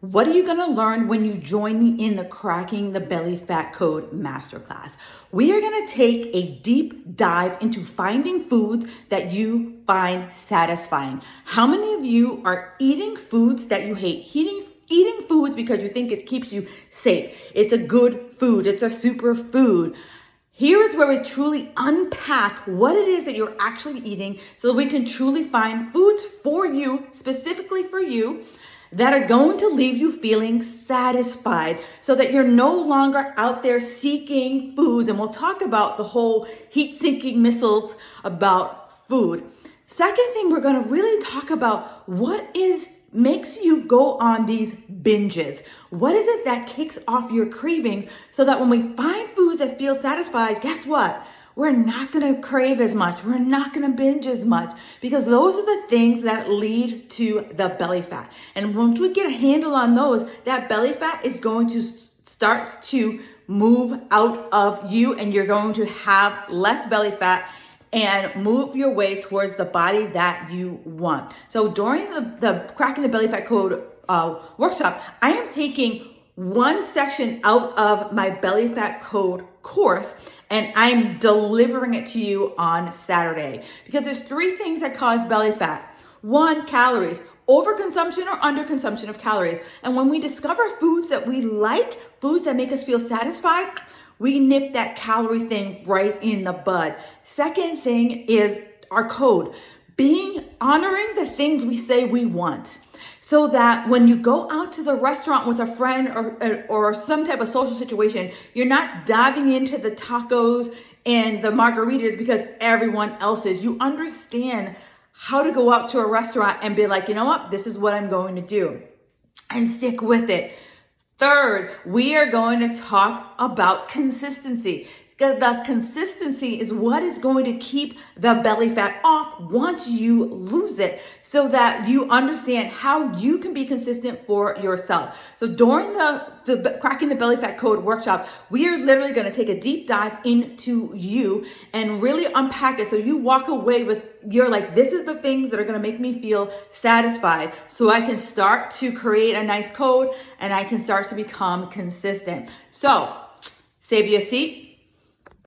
What are you going to learn when you join me in the Cracking the Belly Fat Code Masterclass? We are going to take a deep dive into finding foods that you find satisfying. How many of you are eating foods that you hate? Eating foods because you think it keeps you safe. It's a good food. It's a super food. Here is where we truly unpack what it is that you're actually eating so that we can truly find foods for you, specifically for you, that are going to leave you feeling satisfied so that you're no longer out there seeking foods. And we'll talk about the whole heat-seeking missiles about food. Second thing, we're going to really talk about what makes you go on these binges. What is it that kicks off your cravings so that when we find foods that feel satisfied, guess what? We're not going to crave as much. We're not going to binge as much because those are the things that lead to the belly fat. And once we get a handle on those, that belly fat is going to start to move out of you and you're going to have less belly fat and move your way towards the body that you want. So during the Cracking the Belly Fat Code workshop, I am taking one section out of my Belly Fat Code course and I'm delivering it to you on Saturday because there's three things that cause belly fat. One, calories, overconsumption or underconsumption of calories. And when we discover foods that we like, foods that make us feel satisfied, we nip that calorie thing right in the bud. Second thing is our code, honoring the things we say we want. So that when you go out to the restaurant with a friend or some type of social situation, you're not diving into the tacos and the margaritas because everyone else is. You understand how to go out to a restaurant and be like, you know what, this is what I'm going to do and stick with it. Third, we are going to talk about consistency. The consistency is what is going to keep the belly fat off once you lose it so that you understand how you can be consistent for yourself. So during the Cracking the Belly Fat Code workshop, we are literally going to take a deep dive into you and really unpack it so you walk away with, you're like, this is the things that are going to make me feel satisfied so I can start to create a nice code and I can start to become consistent. So save you a seat.